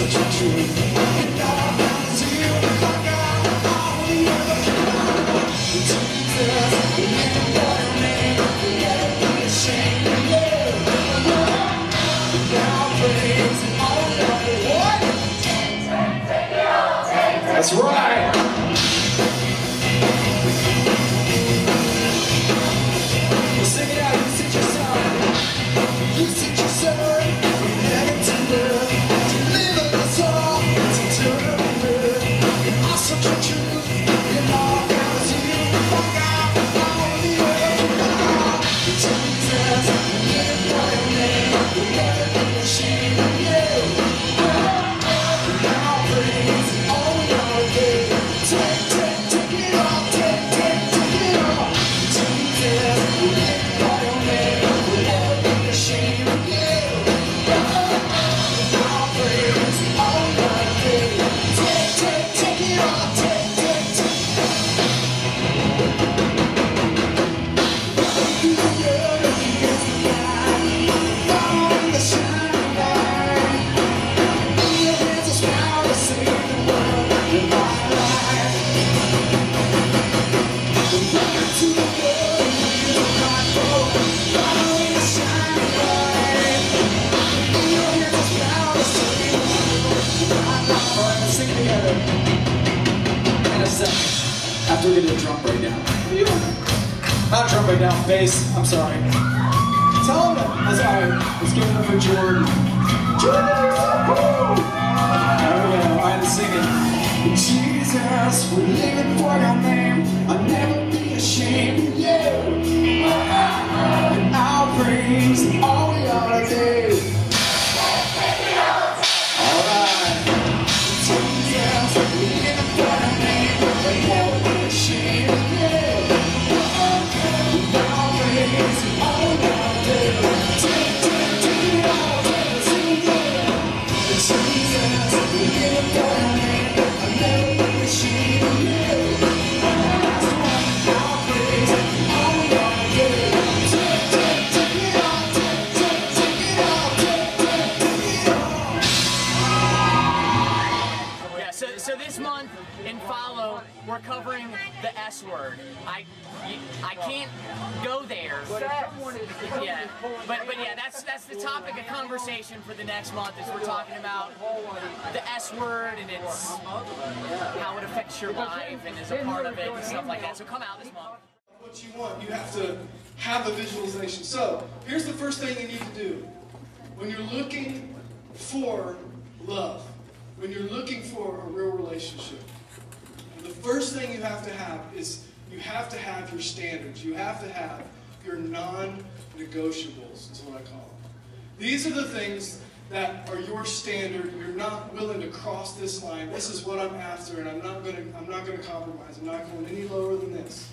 such a truth. And all I want is you. I got all the other Jesus, never what I made. Never be ashamed of you. Now praise all the other what? That's right. Sing it out, you sit your son. You sit your son. From heaven to earth. Deliver us all. To turn around. You're awesome to truth. And all counts you. Oh God, all the earth. Jesus, live for your name. We'll never be ashamed of you. Now praise all we are good. Take it all. Take it all. Jesus, live for your name. We'll never be ashamed of you. Now praise all we are good. Take it all. Take it all. The shining light. In your hands is power to save the world in my life. Welcome to the world, here's a cry for following the shining light. In your hands is power to save the world in my life. All right, let's sing it together. In a second, after we get a drum breakdown. Not drum breakdown, bass. I'm sorry. Tell them that. That's all right. Let's give it up for Jordan. Jordan, you're so cool. There we go. All right, let's sing it. Jesus, we're living for your name. I'll never be ashamed of you. And I'll praise all we ought to do. All right. Jesus, we're living for your name. I'll never be ashamed of you. And I'll praise all we ought to do. Take it all. Sing it. Jesus, we're living for your name. I'll never be ashamed of you. Last one, I'll praise all we ought to do. Take it all. Take it all. Yeah, so this month in Follow, we're covering the S word. I can't go there. Yeah, but yeah, that's the topic of conversation for the next month. Is we're talking about the S word and it's how it affects your life and is a part of it and stuff like that. So come out this month. What you want, you have to have a visualization. So here's the first thing you need to do when you're looking for love, when you're looking for a real relationship. The first thing you have to have is you have to have your standards. You have to have your non-negotiables, is what I call them. These are the things that are your standard. You're not willing to cross this line. This is what I'm after, and I'm not going to compromise. I'm not going any lower than this.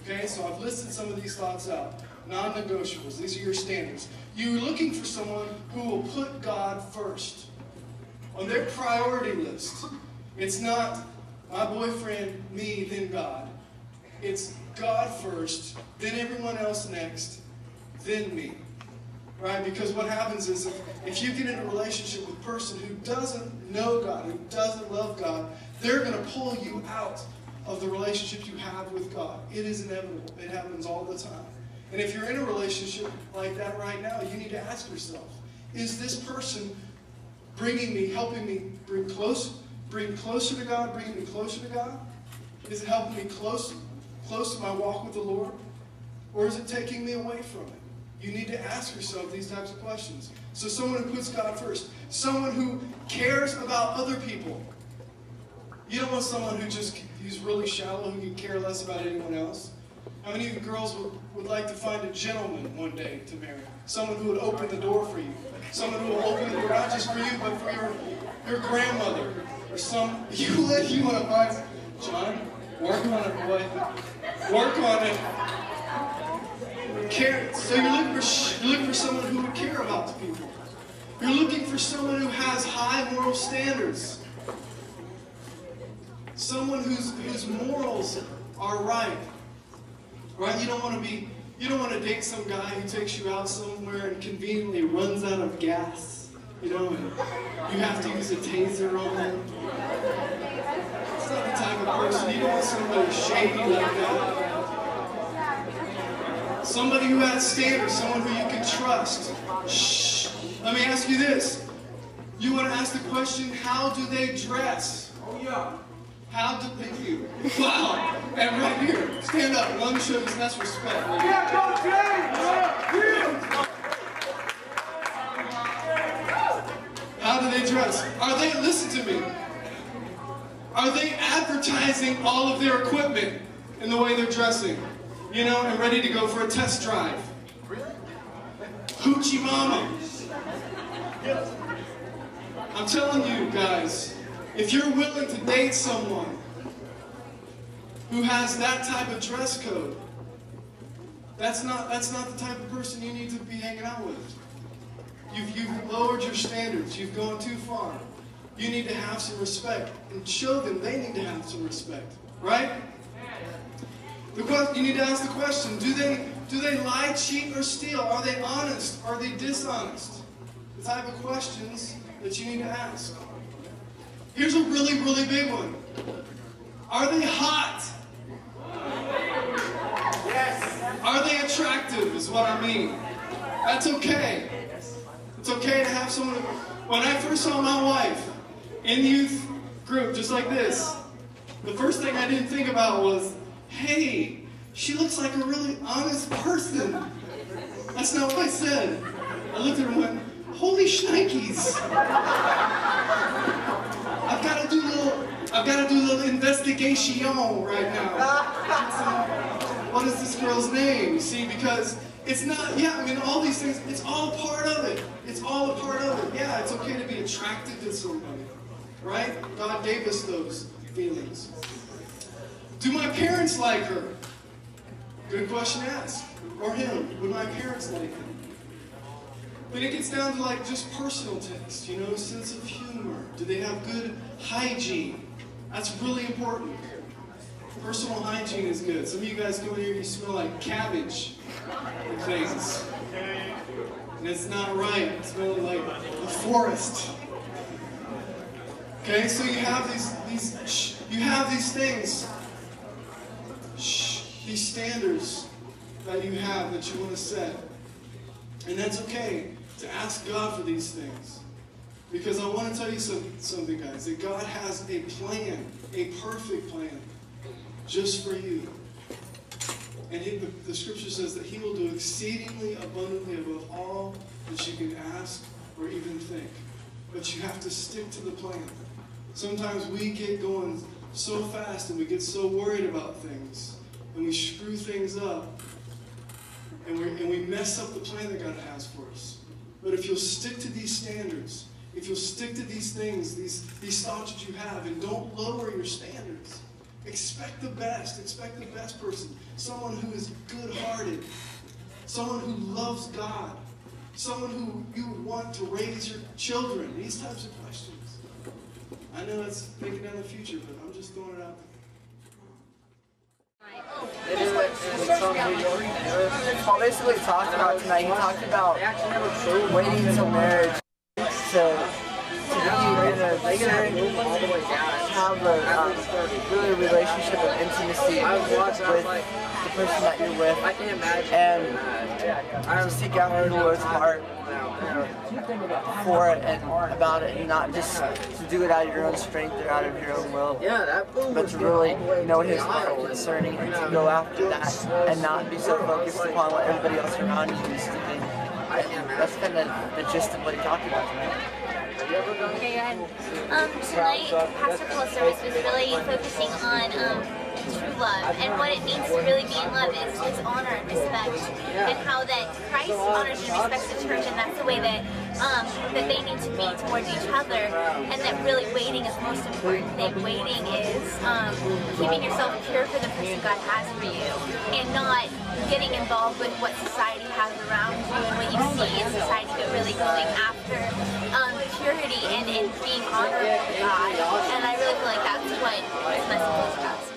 Okay, so I've listed some of these thoughts out. Non-negotiables. These are your standards. You're looking for someone who will put God first on their priority list. It's not my boyfriend, me, then God. It's God first, then everyone else next, then me. Right? Because what happens is if you get in a relationship with a person who doesn't know God, who doesn't love God, they're going to pull you out of the relationship you have with God. It is inevitable. It happens all the time. And if you're in a relationship like that right now, you need to ask yourself, is this person bringing me, helping me bring closer to God, bringing me closer to God? Is it helping me close to my walk with the Lord? Or is it taking me away from it? You need to ask yourself these types of questions. So someone who puts God first, someone who cares about other people. You don't want someone who's really shallow, who can care less about anyone else. How many of you girls would like to find a gentleman one day to marry? Someone who would open the door for you. Someone who will open the door not just for you, but for your grandmother. Or you want to find, John, work on it, boy. Work on it. Care. So you're looking for someone who would care about the people. You're looking for someone who has high moral standards. Someone whose morals are right. Right? You don't want to date some guy who takes you out somewhere and conveniently runs out of gas you know, and you have to use a taser on them. It's not the type of person, you don't want somebody shady like that. Somebody who has standards, someone who you can trust. Shh. Let me ask you this. You want to ask the question, how do they dress? Oh yeah. How do they do? Wow. And right here, stand up. Let me show you, that's respect. Yeah, go James! How do they dress? Are they, listen to me, are they advertising all of their equipment in the way they're dressing? You know, and ready to go for a test drive? Hoochie mama. I'm telling you guys, if you're willing to date someone who has that type of dress code, that's not the type of person you need to be hanging out with. You've lowered your standards. You've gone too far. You need to have some respect and show them they need to have some respect, right? You need to ask the question: do they lie, cheat, or steal? Are they honest? Are they dishonest? The type of questions that you need to ask. Here's a really, really big one. Are they hot? Yes. Are they attractive is what I mean. That's okay. It's okay to have someone. When I first saw my wife in youth group just like this, the first thing I didn't think about was, hey, she looks like a really honest person. That's not what I said. I looked at her and went, holy shnikes. I've got to do a little investigation right now. What is this girl's name? You see, because it's not, yeah, I mean, all these things, it's all part of it. It's all a part of it. Yeah, it's okay to be attracted to somebody, right? God gave us those feelings. Do my parents like her? Good question to ask. Or him. Would my parents like him? But it gets down to like just personal taste, you know, sense of humor. Do they have good hygiene? That's really important. Personal hygiene is good. Some of you guys come in here, you smell like cabbage and things. And it's not right. It's smelling like the forest. Okay, so you have these things, these standards that you have that you want to set. And that's okay to ask God for these things. Because I want to tell you something, guys, that God has a plan, a perfect plan, just for you. And the scripture says that He will do exceedingly abundantly above all that you can ask or even think. But you have to stick to the plan. Sometimes we get going so fast and we get so worried about things and we screw things up and we mess up the plan that God has for us. But if you'll stick to these standards, if you'll stick to these things, these thoughts that you have, and don't lower your standards, expect the best person, someone who is good-hearted, someone who loves God, someone who you would want to raise your children, these types of questions. I know that's thinking down the future, but I'm just throwing it out there. Paul basically talked about tonight, he talked about waiting until marriage to be in a certain, have a really relationship of intimacy with the person that you're with, and to seek after the Lord's heart for it and about it, and not just to do it out of your own strength or out of your own will, but to really know His heart concerning it, to go after that and not be so focused upon what everybody else around you is doing. That's kind of the gist of what he talked about tonight. Okay, go ahead. Tonight, Pastor Paul's service was really focusing on true love, and what it means to really be in love is honor and respect, and how that Christ honors and respects the church, and that's the way that that they need to be towards each other, and that really waiting is the most important thing. Waiting is keeping yourself pure for the person God has for you, and not getting involved with what society has around you and what you see in society, but really going after purity and being honorable to God. And I really feel like that's what this message is about.